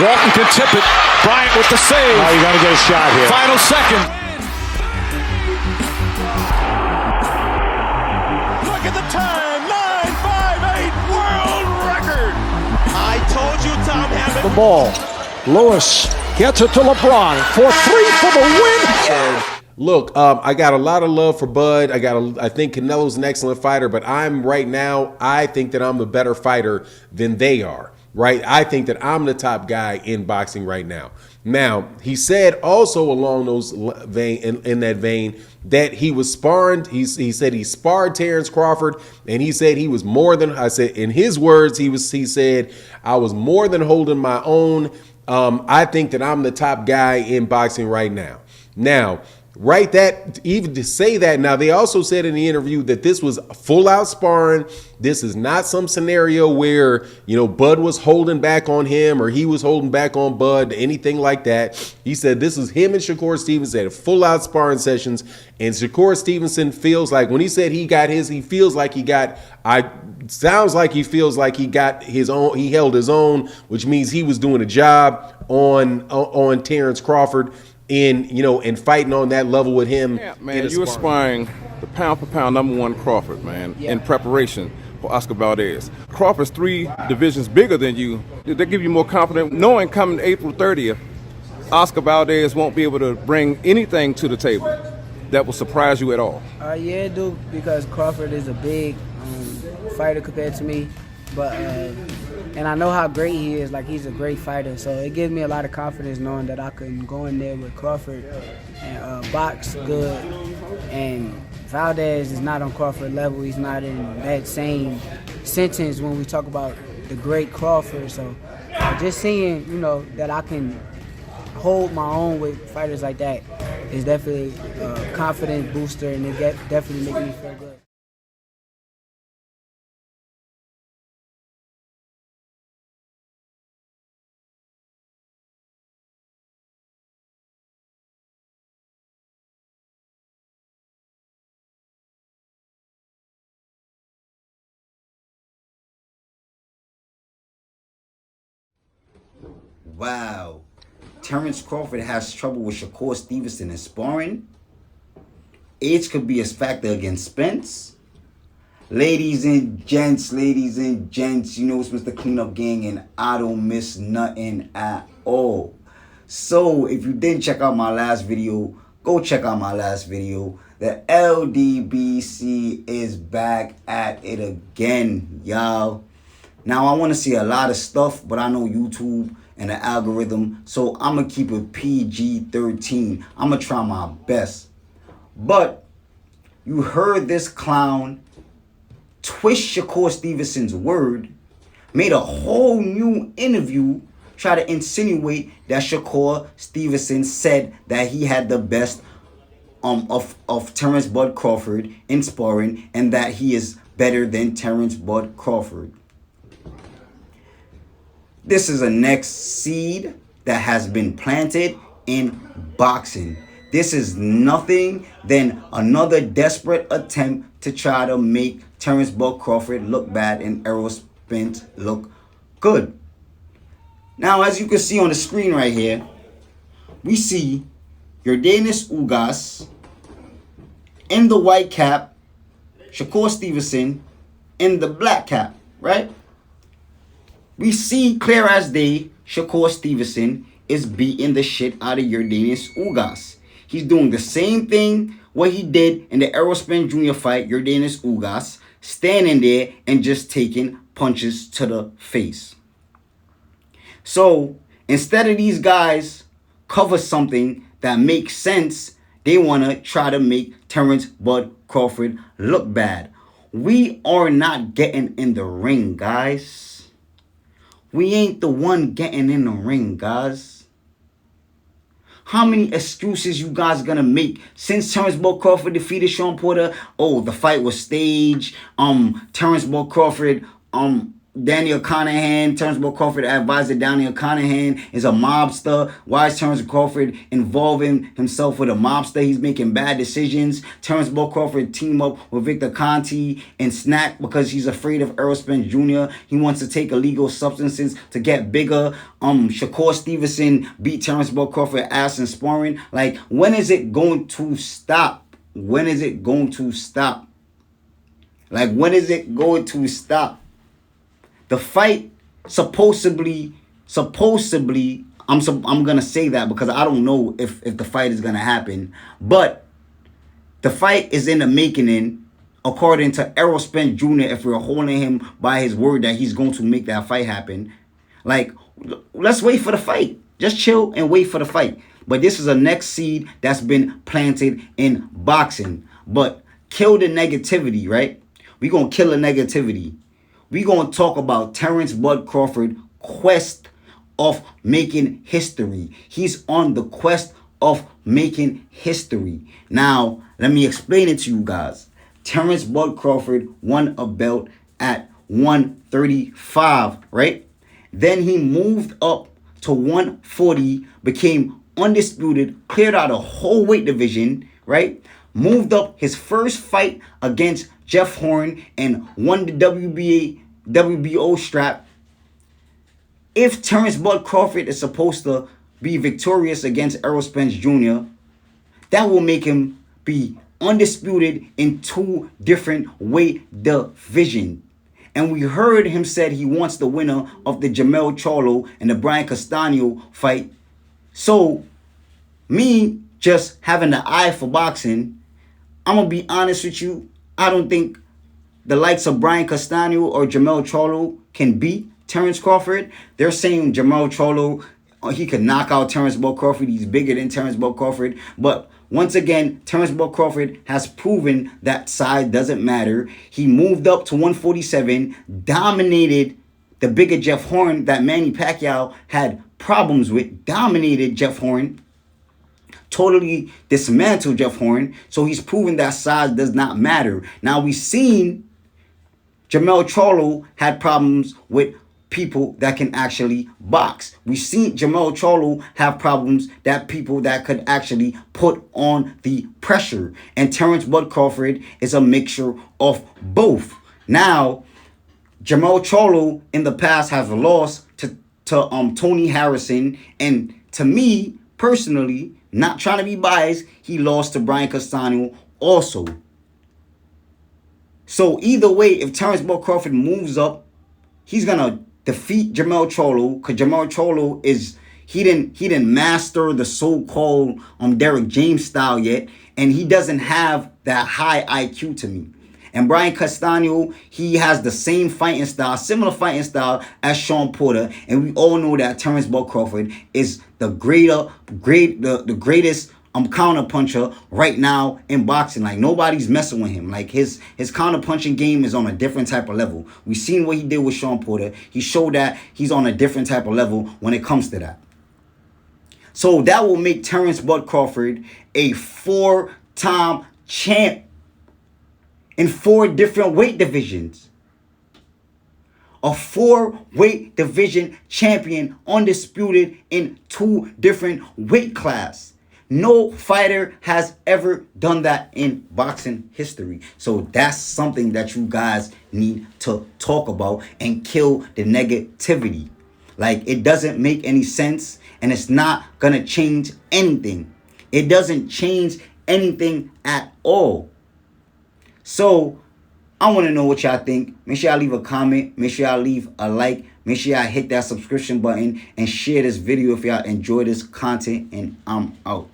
Walton can tip it. Bryant with the save. Oh, you got to get a shot here. Final second. Look at the time. 9:58 world record. I told you, Tom Hammond. The ball. Lewis gets it to LeBron for three for the win. Look, I got a lot of love for Bud. I think Canelo's an excellent fighter, but I think that I'm the better fighter than they are, right? I think that I'm the top guy in boxing right now. Now, he said also along those in that vein that he was sparring. He said he sparred Terrence Crawford, and he said he was more than, I said in his words, he said, I was more than holding my own. I think that I'm the top guy in boxing right now. Now, right, that even to say that. Now, they also said in the interview that this was full out sparring. This is not some scenario where, Bud was holding back on him or he was holding back on Bud, anything like that. He said this is him and Shakur Stevenson at full out sparring sessions. And Shakur Stevenson feels like when he said he got his, he feels like he got, sounds like he feels like he got his own, he held his own, which means he was doing a job on Terrence Crawford. And fighting on that level with him. Yeah, man, you were sparring the pound for pound #1 Crawford, man, in preparation for Oscar Valdez. Crawford's 3 divisions bigger than you. They give you more confidence knowing coming April 30th, Oscar Valdez won't be able to bring anything to the table that will surprise you at all. Yeah, it do, because Crawford is a big fighter compared to me, but and I know how great he is. Like, he's a great fighter, so it gives me a lot of confidence knowing that I can go in there with Crawford and box good. And Valdez is not on Crawford level. He's not in that same sentence when we talk about the great Crawford. So just seeing, that I can hold my own with fighters like that is definitely a confidence booster, and it definitely makes me feel good. Wow. Terrence Crawford has trouble with Shakur Stevenson in sparring. Age could be a factor against Spence. Ladies and gents, you know it's Mr. Cleanup Gang, and I don't miss nothing at all. So if you didn't check out my last video, go check out my last video. The LDBC is back at it again, y'all. Now, I want to see a lot of stuff, but I know YouTube and the algorithm, so I'm going to keep it PG-13. I'm going to try my best. But you heard this clown twist Shakur Stevenson's word, made a whole new interview, try to insinuate that Shakur Stevenson said that he had the best of Terrence Bud Crawford in sparring, and that he is better than Terrence Bud Crawford. This is a next seed that has been planted in boxing. This is nothing than another desperate attempt to try to make Terrence Bud Crawford look bad and Errol Spence look good. Now, as you can see on the screen right here, we see Yordenis Ugas in the white cap, Shakur Stevenson in the black cap, right? We see clear as day, Shakur Stevenson is beating the shit out of Yordenis Ugas. He's doing the same thing what he did in the Errol Spence Jr. fight, Yordenis Ugas, standing there and just taking punches to the face. So instead of these guys cover something that makes sense, they want to try to make Terrence Bud Crawford look bad. We are not getting in the ring, guys. We ain't the one getting in the ring, guys. How many excuses you guys gonna make since Terrence Bud Crawford defeated Sean Porter? Oh, the fight was staged. Terrence Bud Crawford Daniel Conahan, Terrence Crawford advisor Daniel Conahan is a mobster. Why is Terrence Crawford involving himself with a mobster? He's making bad decisions. Terrence Crawford team up with Victor Conti and Snack because he's afraid of Errol Spence Jr. He wants to take illegal substances to get bigger. Shakur Stevenson beat Terrence Crawford ass in sparring. Like, when is it going to stop? When is it going to stop? Like, when is it going to stop? The fight supposedly, I'm gonna say that because I don't know if the fight is gonna happen, but the fight is in the making. According to Errol Spence Jr., if we're holding him by his word that he's going to make that fight happen, like, let's wait for the fight. Just chill and wait for the fight. But this is a next seed that's been planted in boxing. But kill the negativity, right? We're gonna kill the negativity. We're going to talk about Terrence Bud Crawford quest of making history. He's on the quest of making history. Now, let me explain it to you guys. Terrence Bud Crawford won a belt at 135, right? Then he moved up to 140, became undisputed, cleared out a whole weight division, right? Moved up his first fight against Jeff Horn and won the WBO strap. If Terrence Bud Crawford is supposed to be victorious against Errol Spence Jr., that will make him be undisputed in 2 different weight divisions. And we heard him said he wants the winner of the Jamel Charlo and the Brian Castano fight. So, me just having the eye for boxing, I'm going to be honest with you, I don't think the likes of Brian Castano or Jamel Charlo can beat Terrence Crawford. They're saying Jamel Charlo, he could knock out Terrence Bud Crawford. He's bigger than Terrence Bud Crawford. But once again, Terrence Bud Crawford has proven that size doesn't matter. He moved up to 147, dominated the bigger Jeff Horn that Manny Pacquiao had problems with, dominated Jeff Horn. Totally dismantled Jeff Horn. So he's proven that size does not matter. Now we've seen Jamel Charlo had problems with people that can actually box. We've seen Jamel Charlo have problems that people that could actually put on the pressure. And Terrence Bud Crawford is a mixture of both. Now, Jamel Charlo in the past has lost to Tony Harrison. And to me, personally, not trying to be biased, he lost to Brian Castano also. So either way, if Terrence Bud Crawford moves up, he's gonna defeat Jamel Charlo, because Jamel Charlo he didn't master the so-called Derrick James style yet, and he doesn't have that high IQ to me. And Brian Castano, he has the same fighting style, similar fighting style as Sean Porter. And we all know that Terrence Bud Crawford is the greatest counter puncher right now in boxing. Like, nobody's messing with him. Like, his counter punching game is on a different type of level. We've seen what he did with Sean Porter. He showed that he's on a different type of level when it comes to that. So that will make Terrence Bud Crawford a 4-time champ in 4 different weight divisions. A 4-weight division champion, undisputed in 2 different weight classes. No fighter has ever done that in boxing history. So that's something that you guys need to talk about and kill the negativity. Like, it doesn't make any sense, and it's not gonna change anything. It doesn't change anything at all. So I want to know what y'all think. Make sure y'all leave a comment. Make sure y'all leave a like. Make sure y'all hit that subscription button and share this video if y'all enjoy this content. And I'm out.